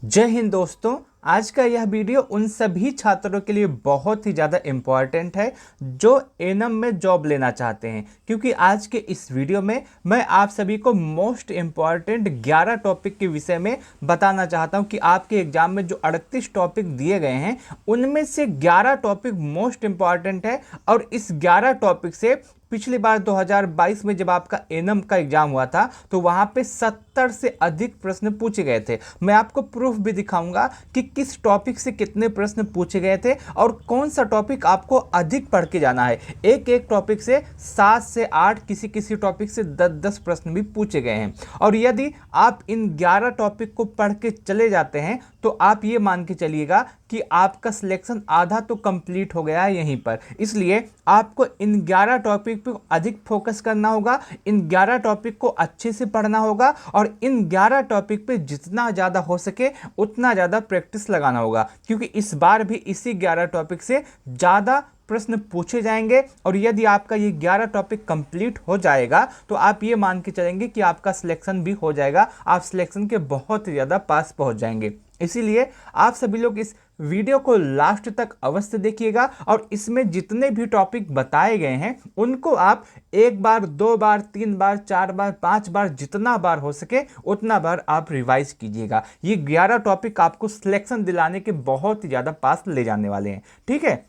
जय हिंद दोस्तों। आज का यह वीडियो उन सभी छात्रों के लिए बहुत ही ज़्यादा इम्पॉर्टेंट है जो एनम में जॉब लेना चाहते हैं, क्योंकि आज के इस वीडियो में मैं आप सभी को मोस्ट इम्पॉर्टेंट 11 टॉपिक के विषय में बताना चाहता हूं कि आपके एग्जाम में जो 38 टॉपिक दिए गए हैं उनमें से 11 टॉपिक मोस्ट इम्पॉर्टेंट है। और इस 11 टॉपिक से पिछली बार 2022 में जब आपका एनम का एग्जाम हुआ था तो वहां पे 70 से अधिक प्रश्न पूछे गए थे। मैं आपको प्रूफ भी दिखाऊंगा कि किस टॉपिक से कितने प्रश्न पूछे गए थे और कौन सा टॉपिक आपको अधिक पढ़ के जाना है। एक एक टॉपिक से 7 से 8, किसी किसी टॉपिक से 10-10 प्रश्न भी पूछे गए हैं। और यदि आप इन 11 टॉपिक को पढ़ के चले जाते हैं तो आप ये मान के चलिएगा कि आपका सिलेक्शन आधा तो कंप्लीट हो गया है यहीं पर। इसलिए आपको इन 11 टॉपिक पे अधिक फोकस करना होगा, इन 11 टॉपिक को अच्छे से पढ़ना होगा और इन 11 टॉपिक पे जितना ज़्यादा हो सके उतना ज़्यादा प्रैक्टिस लगाना होगा, क्योंकि इस बार भी इसी 11 टॉपिक से ज़्यादा प्रश्न पूछे जाएंगे। और यदि आपका ये 11 टॉपिक कंप्लीट हो जाएगा तो आप ये मान के चलेंगे कि आपका सिलेक्शन भी हो जाएगा, आप सिलेक्शन के बहुत ही ज़्यादा पास पहुंच जाएंगे। इसीलिए आप सभी लोग इस वीडियो को लास्ट तक अवश्य देखिएगा और इसमें जितने भी टॉपिक बताए गए हैं उनको आप एक बार, 2 बार, 3 बार, 4 बार, 5 बार, जितना बार हो सके उतना बार आप रिवाइज कीजिएगा। ये 11 टॉपिक आपको सिलेक्शन दिलाने के बहुत ही ज़्यादा पास ले जाने वाले हैं। ठीक है,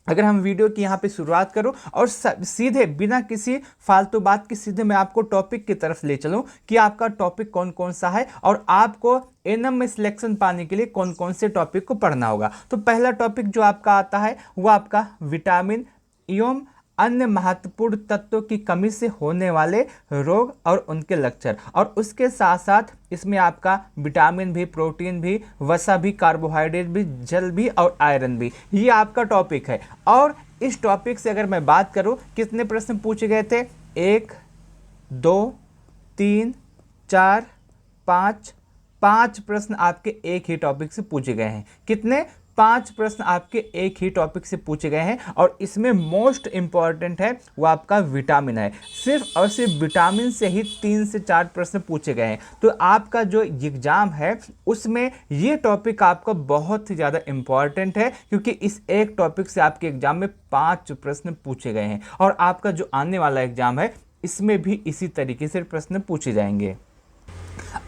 अगर हम वीडियो की यहाँ पे शुरुआत करूँ और सीधे बिना किसी फालतू बात के सीधे मैं आपको टॉपिक की तरफ ले चलूँ कि आपका टॉपिक कौन कौन सा है और आपको एनम में सिलेक्शन पाने के लिए कौन कौन से टॉपिक को पढ़ना होगा। तो पहला टॉपिक जो आपका आता है वो आपका विटामिन एवं अन्य महत्वपूर्ण तत्वों की कमी से होने वाले रोग और उनके लक्षण, और उसके साथ साथ इसमें आपका विटामिन भी, प्रोटीन भी, वसा भी, कार्बोहाइड्रेट भी, जल भी और आयरन भी, ये आपका टॉपिक है। और इस टॉपिक से अगर मैं बात करूं कितने प्रश्न पूछे गए थे, 1, 2, 3, 4, 5 प्रश्न आपके एक ही टॉपिक से पूछे गए हैं। कितने? 5 प्रश्न आपके एक ही टॉपिक से पूछे गए हैं और इसमें मोस्ट इंपॉर्टेंट है वो आपका विटामिन है। सिर्फ और सिर्फ विटामिन से ही 3 से 4 प्रश्न पूछे गए हैं। तो आपका जो एग्जाम है उसमें ये टॉपिक आपका बहुत ही ज़्यादा इंपॉर्टेंट है, क्योंकि इस एक टॉपिक से आपके एग्जाम में 5 प्रश्न पूछे गए हैं और आपका जो आने वाला एग्जाम है इसमें भी इसी तरीके से प्रश्न पूछे जाएंगे।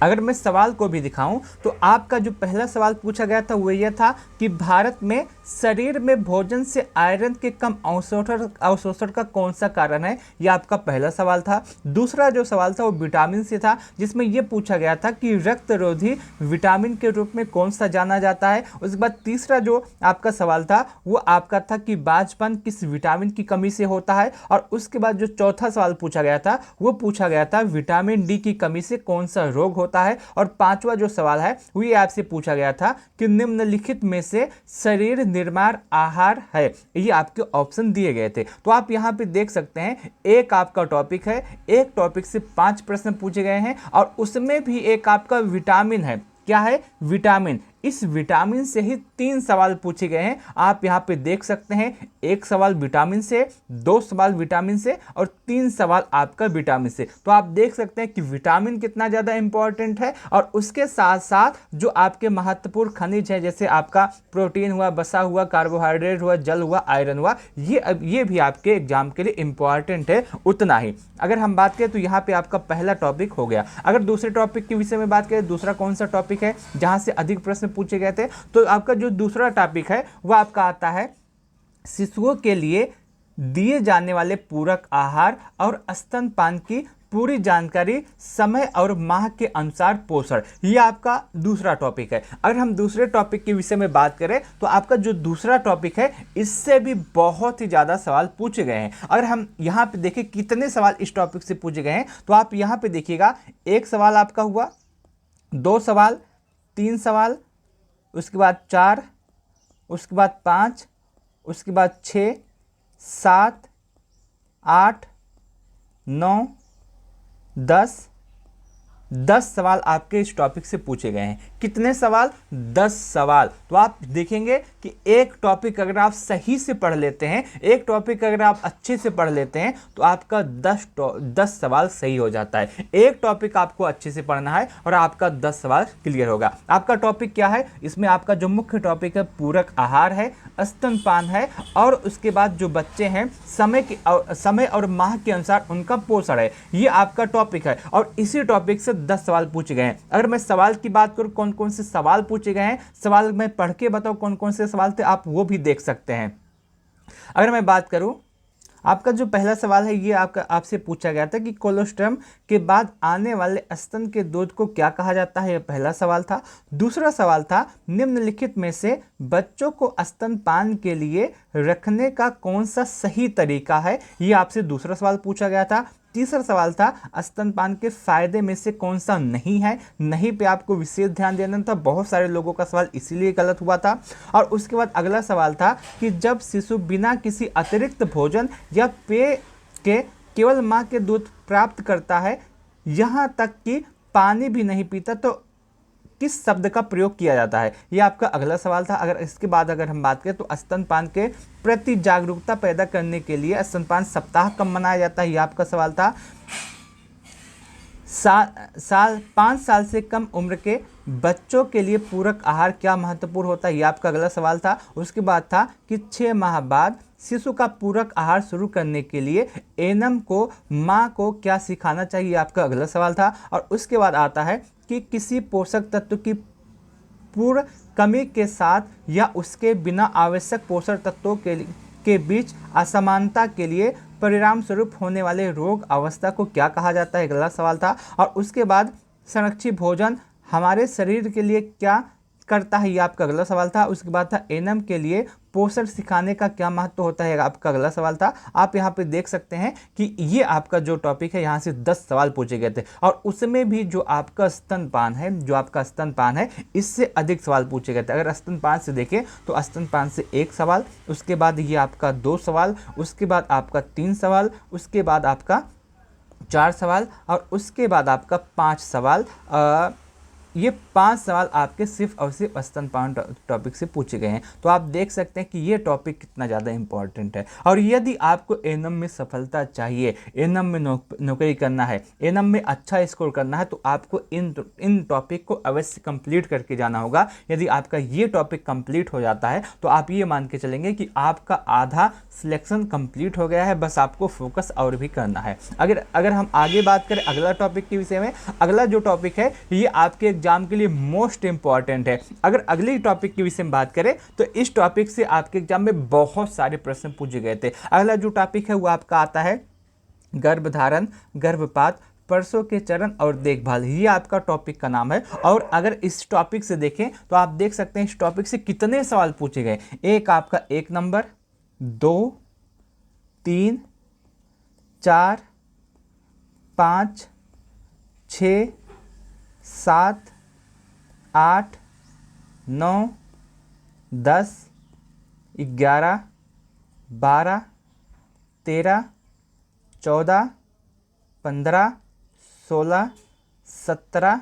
अगर मैं सवाल को भी दिखाऊं तो आपका जो पहला सवाल पूछा गया था वो यह था कि भारत में शरीर में भोजन से आयरन के कम अवशोषण का कौन सा कारण है, यह आपका पहला सवाल था। दूसरा जो सवाल था वो विटामिन से था, जिसमें यह पूछा गया था कि रक्तरोधी विटामिन के रूप में कौन सा जाना जाता है। उसके बाद तीसरा जो आपका सवाल था वो आपका था कि बांझपन किस विटामिन की कमी से होता है। और उसके बाद जो चौथा सवाल पूछा गया था वो पूछा गया था विटामिन डी की कमी से कौन सा रोग होता है। और पांचवा जो सवाल है वो ये आपसे पूछा गया था कि निम्नलिखित में से शरीर निर्माण आहार है, ये आपके ऑप्शन दिए गए थे। तो आप यहां पे देख सकते हैं एक आपका टॉपिक है, एक टॉपिक से 5 प्रश्न पूछे गए हैं और उसमें भी एक आपका विटामिन है। क्या है? विटामिन। इस विटामिन से ही 3 सवाल पूछे गए हैं। आप यहाँ पे देख सकते हैं, एक सवाल विटामिन से, 2 सवाल विटामिन से और 3 सवाल आपका विटामिन से। तो आप देख सकते हैं कि विटामिन कितना ज़्यादा इंपॉर्टेंट है और उसके साथ साथ जो आपके महत्वपूर्ण खनिज है जैसे आपका प्रोटीन हुआ, वसा हुआ, कार्बोहाइड्रेट हुआ, जल हुआ, आयरन हुआ, ये भी आपके एग्जाम के लिए इंपॉर्टेंट है उतना ही। अगर हम बात करें तो यहाँ पे आपका पहला टॉपिक हो गया। अगर दूसरे टॉपिक के विषय में बात करें, दूसरा कौन सा टॉपिक है जहाँ से अधिक प्रश्न पूछे गए थे, तो आपका जो दूसरा टॉपिक है वह आपका आता है शिशुओं के लिए दिए जाने वाले पूरक आहार और स्तनपान की पूरी जानकारी समय और माह के अनुसार पोषण, ये आपका दूसरा टॉपिक है। अगर हम दूसरे टॉपिक के विषय में बात करें तो आपका जो दूसरा टॉपिक है इससे भी बहुत ही ज़्यादा सवाल पूछे गए हैं। अगर हम यहाँ पे देखें कितने सवाल इस टॉपिक से पूछे गए हैं तो आप यहाँ पे देखिएगा, एक सवाल आपका हुआ, 2 सवाल, 3 सवाल, उसके बाद 4, उसके बाद 5, उसके बाद 6, 7, 8, 9, 10 सवाल आपके इस टॉपिक से पूछे गए हैं। कितने सवाल? 10 सवाल। तो आप देखेंगे कि एक टॉपिक अगर आप सही से पढ़ लेते हैं, एक टॉपिक अगर आप अच्छे से पढ़ लेते हैं तो आपका 10 सवाल सही हो जाता है। एक टॉपिक आपको अच्छे से पढ़ना है और आपका 10 सवाल क्लियर होगा। आपका टॉपिक क्या है? इसमें आपका जो मुख्य टॉपिक है पूरक आहार है, स्तनपान है, और उसके बाद जो बच्चे हैं समय और माह के अनुसार उनका पोषण है। ये आपका टॉपिक है और इसी टॉपिक से 10 सवाल पूछे गए हैं। अगर मैं सवाल की बात करूं, कौन कौन से सवाल पूछे गए हैं, सवाल मैं पढ़ के बताऊं कौन कौन से सवाल थे, आप वो भी देख सकते हैं। अगर मैं बात करूं, आपका जो पहला सवाल है ये आपसे पूछा गया था कि कोलोस्ट्रम के बाद आने वाले स्तन के दूध को क्या कहा जाता है, यह पहला सवाल था। दूसरा सवाल था निम्नलिखित में से बच्चों को स्तनपान के लिए रखने का कौन सा सही तरीका है, ये आपसे दूसरा सवाल पूछा गया था। तीसरा सवाल था स्तनपान के फायदे में से कौन सा नहीं है, नहीं पे आपको विशेष ध्यान देना था। बहुत सारे लोगों का सवाल इसीलिए गलत हुआ था। और उसके बाद अगला सवाल था कि जब शिशु बिना किसी अतिरिक्त भोजन या पेय के केवल मां के दूध प्राप्त करता है, यहाँ तक कि पानी भी नहीं पीता, तो किस शब्द का प्रयोग किया जाता है, ये आपका अगला सवाल था। अगर इसके बाद अगर हम बात करें तो स्तनपान के प्रति जागरूकता पैदा करने के लिए स्तनपान सप्ताह कब मनाया जाता है, ये आपका सवाल था। 5 साल से कम उम्र के बच्चों के लिए पूरक आहार क्या महत्वपूर्ण होता है, ये आपका अगला सवाल था। उसके बाद था कि 6 माह बाद शिशु का पूरक आहार शुरू करने के लिए एनम को माँ को क्या सिखाना चाहिए, आपका अगला सवाल था। और उसके बाद आता है कि किसी पोषक तत्व की पूर्ण कमी के साथ या उसके बिना आवश्यक पोषक तत्वों के बीच असमानता के लिए परिणाम स्वरूप होने वाले रोग अवस्था को क्या कहा जाता है, अगला सवाल था। और उसके बाद संरक्षित भोजन हमारे शरीर के लिए क्या करता है, ये आपका अगला सवाल था। उसके बाद था एनम के लिए पोषण सिखाने का क्या महत्व होता है, आपका अगला सवाल था। आप यहाँ पे देख सकते हैं कि ये आपका जो टॉपिक है यहाँ से 10 सवाल पूछे गए थे और उसमें भी जो आपका स्तनपान है इससे अधिक सवाल पूछे गए थे। अगर स्तनपान से देखें तो स्तनपान से 1 सवाल, उसके बाद ये आपका 2 सवाल, उसके बाद आपका 3 सवाल, उसके बाद आपका 4 सवाल और उसके बाद आपका 5 सवाल। ये 5 सवाल आपके सिर्फ और सिर्फ स्तनपान टॉपिक से पूछे गए हैं। तो आप देख सकते हैं कि ये टॉपिक कितना ज़्यादा इंपॉर्टेंट है। और यदि आपको एनम में सफलता चाहिए, एनम में नौकरी करना है, एनम में अच्छा स्कोर करना है, तो आपको इन टॉपिक को अवश्य कंप्लीट करके जाना होगा। यदि आपका ये टॉपिक कंप्लीट हो जाता है तो आप ये मान के चलेंगे कि आपका आधा सिलेक्शन कंप्लीट हो गया है, बस आपको फोकस और भी करना है। अगर हम आगे बात करें अगला टॉपिक के विषय में, अगला जो टॉपिक है ये आपके एग्जाम के लिए मोस्ट इंपॉर्टेंट है। अगर अगले टॉपिक के विषय में बात करें तो इस टॉपिक से आपके एग्जाम में बहुत सारे प्रश्न पूछे गए थे। अगला जो टॉपिक है वो आपका आता है गर्भधारण, गर्भपात, प्रसव के चरण और देखभाल, ये आपका टॉपिक का नाम है। और अगर इस टॉपिक से देखें तो आप देख सकते हैं इस टॉपिक से कितने सवाल पूछे गए। एक आपका 1 नंबर, 2, 3, 4, 5, 6, 7, 8, 9, 10, 11, 12, 13, 14, 15, 16, 17,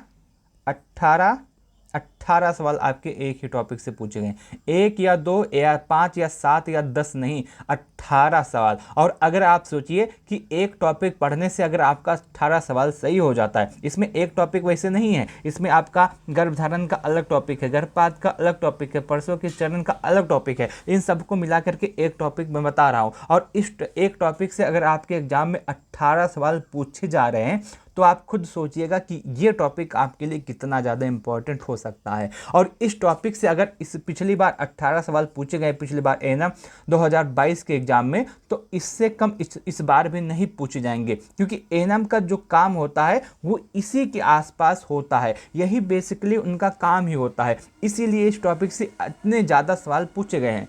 18 सवाल आपके एक ही टॉपिक से पूछे गए। 1 या 2 या 5 या 7 या 10 नहीं, 18 सवाल। और अगर आप सोचिए कि एक टॉपिक पढ़ने से अगर आपका 18 सवाल सही हो जाता है, इसमें एक टॉपिक वैसे नहीं है, इसमें आपका गर्भधारण का अलग टॉपिक है, गर्भपात का अलग टॉपिक है, प्रसव के चरण का अलग टॉपिक है, इन सबको मिला करके एक टॉपिक मैं बता रहा हूँ। और इस एक टॉपिक से अगर आपके एग्जाम में 18 सवाल पूछे जा रहे हैं तो आप खुद सोचिएगा कि ये टॉपिक आपके लिए कितना ज़्यादा इंपॉर्टेंट हो सकता है। और इस टॉपिक से अगर पिछली बार 18 सवाल पूछे गए, पिछली बार एनम 2022 के एग्जाम में, तो इससे कम इस बार भी नहीं पूछे जाएंगे, क्योंकि एनम का जो काम होता है वो इसी के आसपास होता है, यही बेसिकली उनका काम ही होता है, इसीलिए इस टॉपिक से इतने ज़्यादा सवाल पूछे गए हैं।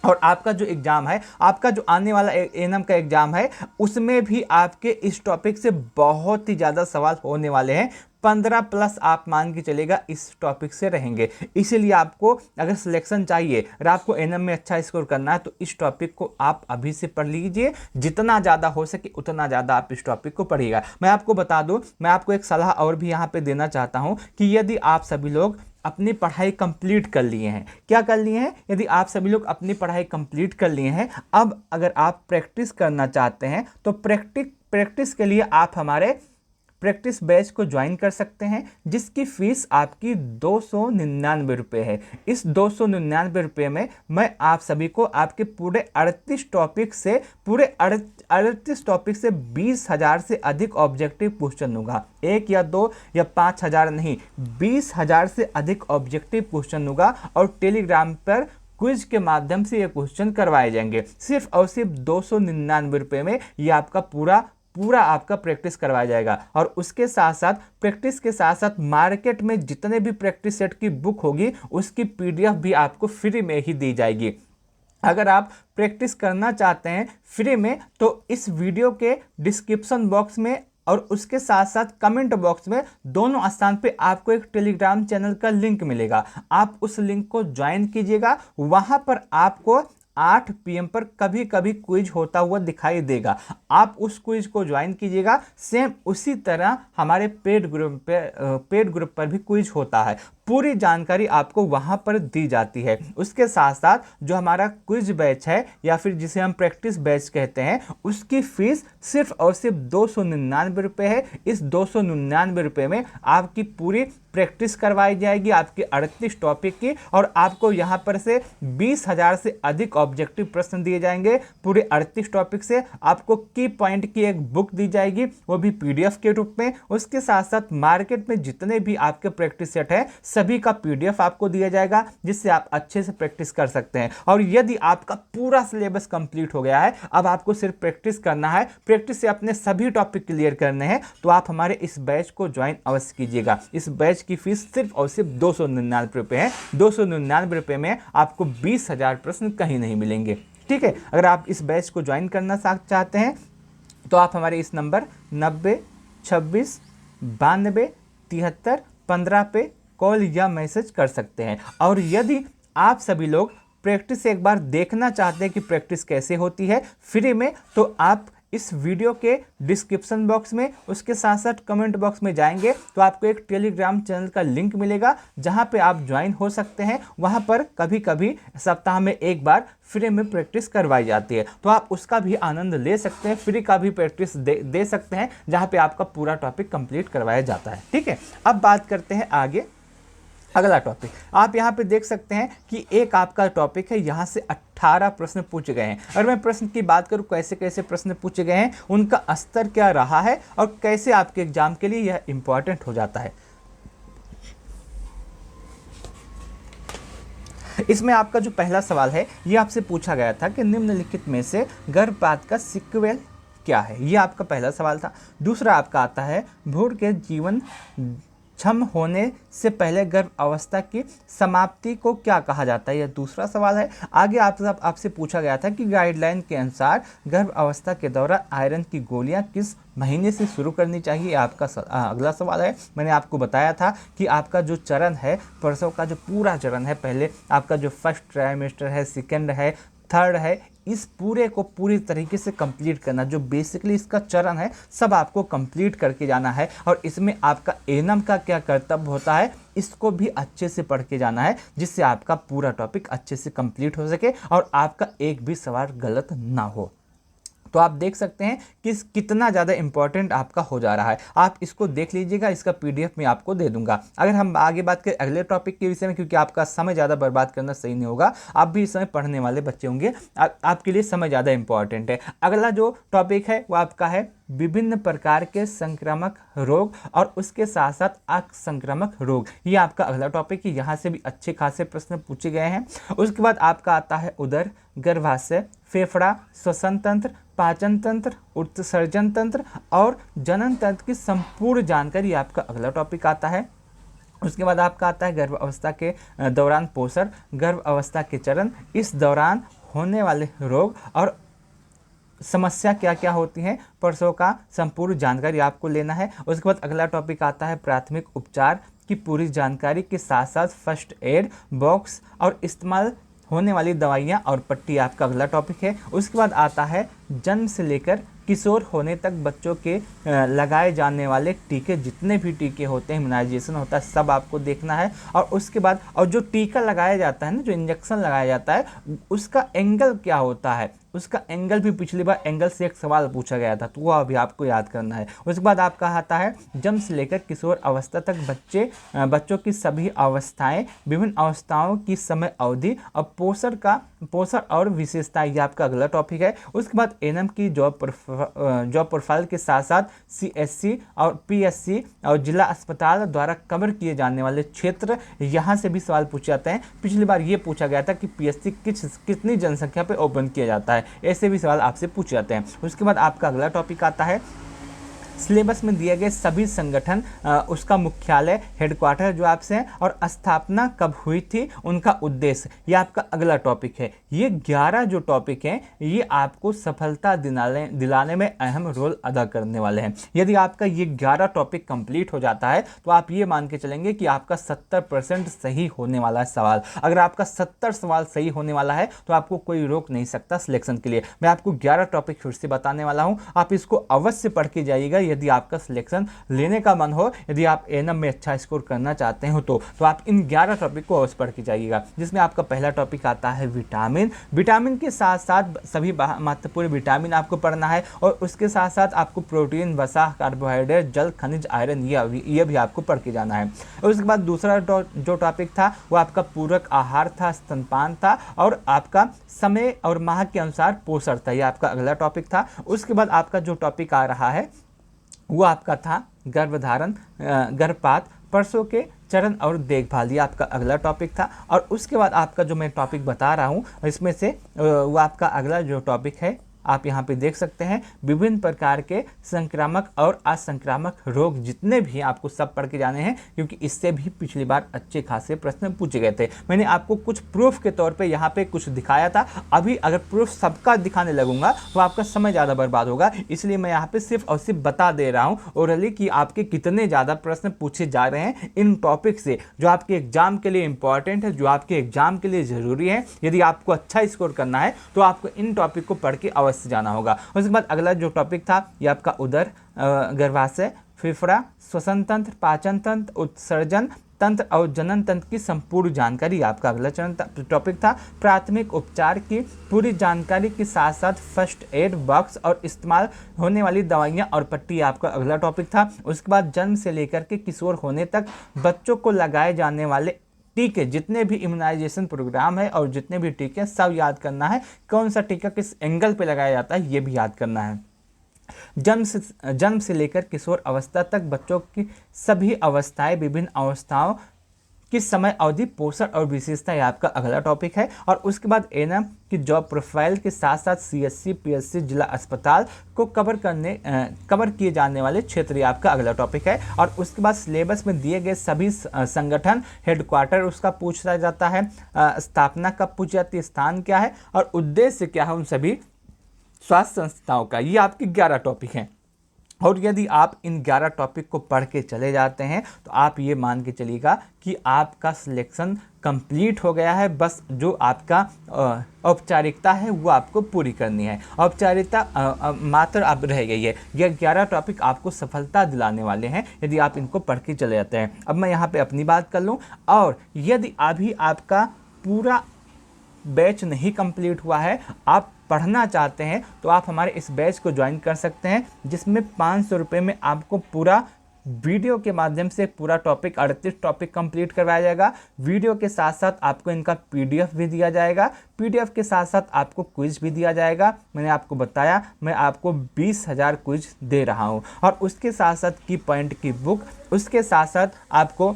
और आपका जो एग्ज़ाम है, आपका जो आने वाला एनम का एग्ज़ाम है, उसमें भी आपके इस टॉपिक से बहुत ही ज़्यादा सवाल होने वाले हैं। 15+ आप मान के चलेगा इस टॉपिक से रहेंगे। इसीलिए आपको अगर सिलेक्शन चाहिए और आपको एनएम में अच्छा स्कोर करना है तो इस टॉपिक को आप अभी से पढ़ लीजिए, जितना ज़्यादा हो सके उतना ज़्यादा आप इस टॉपिक को पढ़िएगा। मैं आपको बता दूं, मैं आपको एक सलाह और भी यहाँ पे देना चाहता हूँ कि यदि आप सभी लोग अपनी पढ़ाई कंप्लीट कर लिए हैं। क्या कर लिए हैं? यदि आप सभी लोग अपनी पढ़ाई कंप्लीट कर लिए हैं, अब अगर आप प्रैक्टिस करना चाहते हैं तो प्रैक्टिस के लिए आप हमारे प्रैक्टिस बैच को ज्वाइन कर सकते हैं, जिसकी फीस आपकी 299 रुपये है। इस 299 रुपये में मैं आप सभी को आपके पूरे 38 टॉपिक से 20,000 से अधिक ऑब्जेक्टिव क्वेश्चन दूंगा। 1 या 2 या 5,000 नहीं, 20,000 से अधिक ऑब्जेक्टिव क्वेश्चन दूंगा और टेलीग्राम पर क्विज के माध्यम से ये क्वेश्चन करवाए जाएंगे। सिर्फ और सिर्फ 299 रुपये में ये आपका पूरा आपका प्रैक्टिस करवाया जाएगा। और उसके साथ साथ प्रैक्टिस के साथ साथ मार्केट में जितने भी प्रैक्टिस सेट की बुक होगी उसकी पीडीएफ भी आपको फ्री में ही दी जाएगी। अगर आप प्रैक्टिस करना चाहते हैं फ्री में तो इस वीडियो के डिस्क्रिप्शन बॉक्स में और उसके साथ साथ कमेंट बॉक्स में दोनों स्थान पे आपको एक टेलीग्राम चैनल का लिंक मिलेगा। आप उस लिंक को ज्वाइन कीजिएगा। वहां पर आपको 8 PM पर कभी कभी क्विज होता हुआ दिखाई देगा। आप उस क्विज को ज्वाइन कीजिएगा। सेम उसी तरह हमारे पेड ग्रुप पर भी क्विज होता है। पूरी जानकारी आपको वहां पर दी जाती है। उसके साथ साथ जो हमारा क्विज बैच है या फिर जिसे हम प्रैक्टिस बैच कहते हैं, उसकी फीस सिर्फ और सिर्फ 299 रुपये है। इस 299 रुपये में आपकी पूरी प्रैक्टिस करवाई जाएगी आपके 38 टॉपिक की, और आपको यहां पर से 20,000 से अधिक ऑब्जेक्टिव प्रश्न दिए जाएंगे। पूरे 38 टॉपिक से आपको की पॉइंट की एक बुक दी जाएगी, वो भी पीडीएफ के रूप में। उसके साथ साथ मार्केट में जितने भी आपके प्रैक्टिस सेट है सभी का पीडीएफ आपको दिया जाएगा, जिससे आप अच्छे से प्रैक्टिस कर सकते हैं। और यदि आपका पूरा सिलेबस कंप्लीट हो गया है, अब आपको सिर्फ प्रैक्टिस करना है, प्रैक्टिस से अपने सभी टॉपिक क्लियर करने हैं, तो आप हमारे इस बैच को ज्वाइन अवश्य कीजिएगा। इस बैच की फीस सिर्फ और सिर्फ 299 रुपये है। 299 रुपये में आपको 20,000 प्रश्न कहीं नहीं मिलेंगे। ठीक है, अगर आप इस बैच को ज्वाइन करना चाहते हैं तो आप हमारे इस नंबर 90 26 92 73 15 पे कॉल या मैसेज कर सकते हैं। और यदि आप सभी लोग प्रैक्टिस एक बार देखना चाहते हैं कि प्रैक्टिस कैसे होती है फ्री में, तो आप इस वीडियो के डिस्क्रिप्शन बॉक्स में, उसके साथ साथ कमेंट बॉक्स में जाएंगे तो आपको एक टेलीग्राम चैनल का लिंक मिलेगा, जहां पे आप ज्वाइन हो सकते हैं। वहां पर कभी कभी सप्ताह में एक बार फ्री में प्रैक्टिस करवाई जाती है, तो आप उसका भी आनंद ले सकते हैं। फ्री का भी प्रैक्टिस दे सकते हैं, जहां पे आपका पूरा टॉपिक कंप्लीट करवाया जाता है। ठीक है, अब बात करते हैं आगे अगला टॉपिक। आप यहाँ पे देख सकते हैं कि एक आपका टॉपिक है, यहाँ से 18 प्रश्न पूछे गए हैं। अगर मैं प्रश्न की बात करूँ कैसे कैसे प्रश्न पूछे गए हैं, उनका स्तर क्या रहा है और कैसे आपके एग्जाम के लिए यह इंपॉर्टेंट हो जाता है। इसमें आपका जो पहला सवाल है, ये आपसे पूछा गया था कि निम्नलिखित में से गर्भपात का सीक्वल क्या है। ये आपका पहला सवाल था। दूसरा आपका आता है भ्रूण के जीवन क्षम होने से पहले गर्भ अवस्था की समाप्ति को क्या कहा जाता है, यह दूसरा सवाल है। आगे आपसे पूछा गया था कि गाइडलाइन के अनुसार गर्भ अवस्था के दौरान आयरन की गोलियां किस महीने से शुरू करनी चाहिए, आपका अगला सवाल है। मैंने आपको बताया था कि आपका जो चरण है, प्रसव का जो पूरा चरण है, पहले आपका जो फर्स्ट ट्राइमेस्टर है, सेकेंड है, थर्ड है, इस पूरे को पूरी तरीके से कंप्लीट करना, जो बेसिकली इसका चरण है सब आपको कंप्लीट करके जाना है। और इसमें आपका एएनएम का क्या कर्तव्य होता है, इसको भी अच्छे से पढ़ के जाना है, जिससे आपका पूरा टॉपिक अच्छे से कंप्लीट हो सके और आपका एक भी सवाल गलत ना हो। तो आप देख सकते हैं कि कितना ज़्यादा इंपॉर्टेंट आपका हो जा रहा है। आप इसको देख लीजिएगा, इसका पीडीएफ मैं आपको दे दूंगा। अगर हम आगे बात करें अगले टॉपिक के विषय में, क्योंकि आपका समय ज़्यादा बर्बाद करना सही नहीं होगा, आप भी इस समय पढ़ने वाले बच्चे होंगे, आपके लिए समय ज़्यादा इंपॉर्टेंट है। अगला जो टॉपिक है वो आपका है विभिन्न प्रकार के संक्रामक रोग और उसके साथ साथ असंक्रामक रोग। ये आपका अगला टॉपिक है। यहाँ से भी अच्छे खासे प्रश्न पूछे गए हैं। उसके बाद आपका आता है उदर, गर्भाशय, फेफड़ा, श्वसन तंत्र, पाचन तंत्र, उत्सर्जन तंत्र और जनन तंत्र की संपूर्ण जानकारी आपका अगला टॉपिक आता है। उसके बाद आपका आता है गर्भ अवस्था के दौरान पोषण, गर्भ अवस्था के चरण, इस दौरान होने वाले रोग और समस्या क्या क्या होती हैं, प्रसव का संपूर्ण जानकारी आपको लेना है। उसके बाद अगला टॉपिक आता है प्राथमिक उपचार की पूरी जानकारी के साथ साथ फर्स्ट एड बॉक्स और इस्तेमाल होने वाली दवाइयाँ और पट्टी आपका अगला टॉपिक है। उसके बाद आता है जन्म से लेकर किशोर होने तक बच्चों के लगाए जाने वाले टीके, जितने भी टीके होते हैं, इम्यूनाइजेशन होता है, सब आपको देखना है। और उसके बाद और जो टीका लगाया जाता है ना, जो इंजेक्शन लगाया जाता है, उसका एंगल क्या होता है, उसका एंगल भी पिछली बार एंगल से एक सवाल पूछा गया था, तो वो अभी आपको याद करना है। उसके बाद आपका आता है जन्म से लेकर किशोर अवस्था तक बच्चों की सभी अवस्थाएं, विभिन्न अवस्थाओं की समय अवधि और पोषण और विशेषताएं, ये आपका अगला टॉपिक है। उसके बाद एएनएम की जॉब प्रोफाइल के साथ साथ सीएससी और पीएससी और जिला अस्पताल द्वारा कवर किए जाने वाले क्षेत्र, यहाँ से भी सवाल पूछे जाते हैं। पिछली बार ये पूछा गया था कि पीएससी कितनी जनसंख्या पर ओपन किया जाता है, ऐसे भी सवाल आपसे पूछे जाते हैं। उसके बाद आपका अगला टॉपिक आता है सिलेबस में दिए गए सभी संगठन, उसका मुख्यालय, हेडक्वार्टर जो आपसे है, और स्थापना कब हुई थी, उनका उद्देश्य, ये आपका अगला टॉपिक है। ये 11 जो टॉपिक हैं ये आपको सफलता दिलाने में अहम रोल अदा करने वाले हैं। यदि आपका ये 11 टॉपिक कंप्लीट हो जाता है तो आप ये मान के चलेंगे कि आपका 70% सही होने वाला है सवाल। अगर आपका 70 सवाल सही होने वाला है तो आपको कोई रोक नहीं सकता सिलेक्शन के लिए। मैं आपको 11 टॉपिक फिर से बताने वाला हूँ, आप इसको अवश्य पढ़ के जाइएगा। यदि आपका सिलेक्शन लेने का मन हो, यदि आप एएनएम में अच्छा स्कोर करना चाहते हो तो आप इन 11 टॉपिक को अवश्य पढ़ के जाइएगा। जिसमें आपका पहला टॉपिक आता है विटामिन के साथ साथ सभी महत्वपूर्ण विटामिन आपको पढ़ना है, और उसके साथ साथ आपको प्रोटीन, वसा, कार्बोहाइड्रेट, जल, खनिज, आयरन, ये भी आपको पढ़ के जाना है। और उसके बाद दूसरा जो टॉपिक था वो आपका पूरक आहार था, स्तनपान था, और आपका समय और माह के अनुसार पोषण था, ये आपका अगला टॉपिक था। उसके बाद आपका जो टॉपिक आ रहा है वो आपका था गर्भधारण, गर्भपात, प्रसव के चरण और देखभाल, ये आपका अगला टॉपिक था। और उसके बाद आपका जो मैं टॉपिक बता रहा हूँ इसमें से वो आपका अगला जो टॉपिक है, आप यहाँ पे देख सकते हैं, विभिन्न प्रकार के संक्रामक और असंक्रामक रोग जितने भी आपको सब पढ़ के जाने हैं, क्योंकि इससे भी पिछली बार अच्छे खासे प्रश्न पूछे गए थे। मैंने आपको कुछ प्रूफ के तौर पे यहाँ पे कुछ दिखाया था, अभी अगर प्रूफ सबका दिखाने लगूंगा तो आपका समय ज़्यादा बर्बाद होगा, इसलिए मैं यहाँ पे सिर्फ और सिर्फ बता दे रहा हूँ ओरली कि आपके कितने ज़्यादा प्रश्न पूछे जा रहे हैं इन टॉपिक से, जो आपके एग्जाम के लिए इंपॉर्टेंट है, जो आपके एग्जाम के लिए ज़रूरी है। यदि आपको अच्छा स्कोर करना है तो आपको इन टॉपिक को पढ़ के अवश्य जाना होगा। उसके बाद अगला जो टॉपिक था ये आपका उदर, गर्भाशय, फेफड़ा, श्वसन तंत्र, पाचन तंत्र, उत्सर्जन तंत्र और जनन तंत्र की संपूर्ण जानकारी, आपका अगला टॉपिक था। प्राथमिक उपचार की पूरी जानकारी के साथ साथ फर्स्ट एड बॉक्स और इस्तेमाल होने वाली दवाइयां और पट्टी, आपका अगला टॉपिक था। उसके बाद जन्म से लेकर के किशोर होने तक बच्चों को लगाए जाने वाले टीके, जितने भी इम्यूनाइजेशन प्रोग्राम है और जितने भी टीके सब याद करना है, कौन सा टीका किस एंगल पे लगाया जाता है ये भी याद करना है। जन्म से लेकर किशोर अवस्था तक बच्चों की सभी अवस्थाएं, विभिन्न अवस्थाओं की समय अवधि, पोषण और विशेषता, ये आपका अगला टॉपिक है। और उसके बाद एएनएम की जॉब प्रोफाइल के साथ साथ सीएससी, पीएससी, जिला अस्पताल को कवर किए जाने वाले क्षेत्र, ये आपका अगला टॉपिक है। और उसके बाद सिलेबस में दिए गए सभी संगठन, हेडक्वार्टर उसका पूछा जाता है, स्थापना कब पूछी जाती है, स्थान क्या है और उद्देश्य क्या है उन सभी स्वास्थ्य संस्थाओं का, ये आपके 11 टॉपिक हैं। और यदि आप इन 11 टॉपिक को पढ़ के चले जाते हैं तो आप ये मान के चलिएगा कि आपका सिलेक्शन कंप्लीट हो गया है। बस जो आपका औपचारिकता है वो आपको पूरी करनी है, औपचारिकता मात्र अब रह गई है। ये 11 टॉपिक आपको सफलता दिलाने वाले हैं यदि आप इनको पढ़ के चले जाते हैं। अब मैं यहाँ पे अपनी बात कर लूँ, और यदि अभी आपका पूरा बैच नहीं कंप्लीट हुआ है, आप पढ़ना चाहते हैं तो आप हमारे इस बैच को ज्वाइन कर सकते हैं, जिसमें 500 रुपये में आपको पूरा वीडियो के माध्यम से पूरा टॉपिक 38 टॉपिक कंप्लीट करवाया जाएगा। वीडियो के साथ साथ आपको इनका पीडीएफ भी दिया जाएगा, पीडीएफ के साथ साथ आपको क्विज भी दिया जाएगा। मैंने आपको बताया मैं आपको 20,000 क्विज दे रहा हूँ, और उसके साथ साथ की पॉइंट की बुक, उसके साथ साथ आपको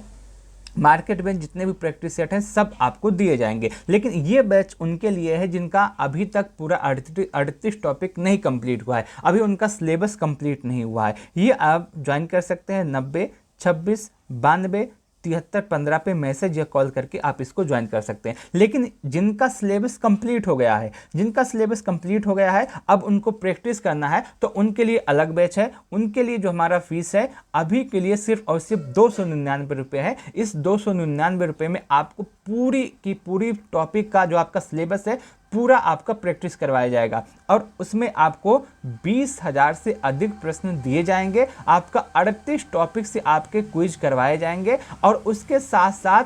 मार्केट में जितने भी प्रैक्टिस सेट हैं सब आपको दिए जाएंगे। लेकिन ये बैच उनके लिए है जिनका अभी तक पूरा 38 टॉपिक नहीं कंप्लीट हुआ है, अभी उनका सिलेबस कंप्लीट नहीं हुआ है। ये आप ज्वाइन कर सकते हैं 90 26 92 73 15 पे मैसेज या कॉल करके आप इसको ज्वाइन कर सकते हैं। लेकिन जिनका सिलेबस कंप्लीट हो गया है, अब उनको प्रैक्टिस करना है तो उनके लिए अलग बैच है। उनके लिए जो हमारा फीस है अभी के लिए सिर्फ और सिर्फ 299 रुपये है। इस 299 रुपये में आपको पूरी की पूरी टॉपिक का जो आपका सिलेबस है पूरा आपका प्रैक्टिस करवाया जाएगा और उसमें आपको 20,000 से अधिक प्रश्न दिए जाएंगे। आपका 38 टॉपिक से आपके क्विज करवाए जाएंगे और उसके साथ साथ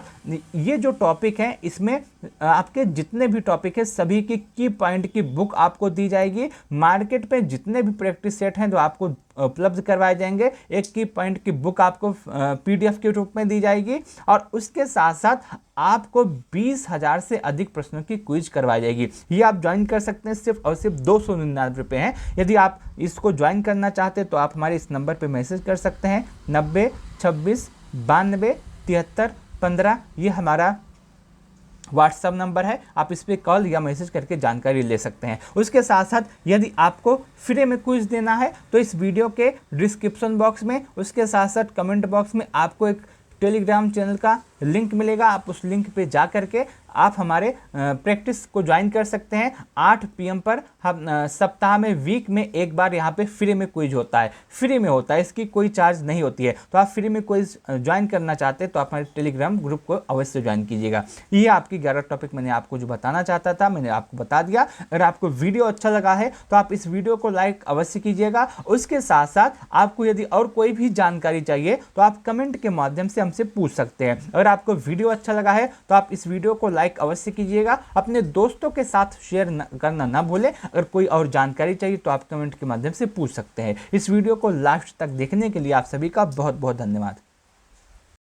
ये जो टॉपिक हैं इसमें आपके जितने भी टॉपिक है सभी की पॉइंट की बुक आपको दी जाएगी। मार्केट पे जितने भी प्रैक्टिस सेट हैं तो आपको उपलब्ध करवाए जाएंगे। एक की पॉइंट की बुक आपको PDF के रूप में दी जाएगी और उसके साथ साथ आपको 20,000 से अधिक प्रश्नों की क्विज करवाई जाएगी। ये आप ज्वाइन कर सकते हैं, सिर्फ और सिर्फ 299 रुपये हैं। यदि आप इसको ज्वाइन करना चाहते हैं तो आप हमारे इस नंबर पे मैसेज कर सकते हैं 90 26 92 73 15। ये हमारा व्हाट्सअप नंबर है, आप इस पर कॉल या मैसेज करके जानकारी ले सकते हैं। उसके साथ साथ यदि आपको फ्री में क्विज देना है तो इस वीडियो के डिस्क्रिप्शन बॉक्स में, उसके साथ साथ कमेंट बॉक्स में आपको एक टेलीग्राम चैनल का लिंक मिलेगा। आप उस लिंक पे जा करके आप हमारे प्रैक्टिस को ज्वाइन कर सकते हैं। 8 PM पर हम सप्ताह में, वीक में एक बार यहाँ पे फ्री में क्विज होता है, फ्री में होता है, इसकी कोई चार्ज नहीं होती है। तो आप फ्री में क्विज ज्वाइन करना चाहते हैं तो आप हमारे टेलीग्राम ग्रुप को अवश्य ज्वाइन कीजिएगा। ये आपकी 11 टॉपिक मैंने आपको जो बताना चाहता था मैंने आपको बता दिया। अगर आपको वीडियो अच्छा लगा है तो आप इस वीडियो को लाइक अवश्य कीजिएगा। उसके साथ साथ आपको यदि और कोई भी जानकारी चाहिए तो आप कमेंट के माध्यम से हमसे पूछ सकते हैं। अगर आपको वीडियो अच्छा लगा है तो आप इस वीडियो को लाइक अवश्य कीजिएगा। अपने दोस्तों के साथ शेयर करना ना भूलें। अगर कोई और जानकारी चाहिए तो आप कमेंट के माध्यम से पूछ सकते हैं। इस वीडियो को लास्ट तक देखने के लिए आप सभी का बहुत बहुत धन्यवाद।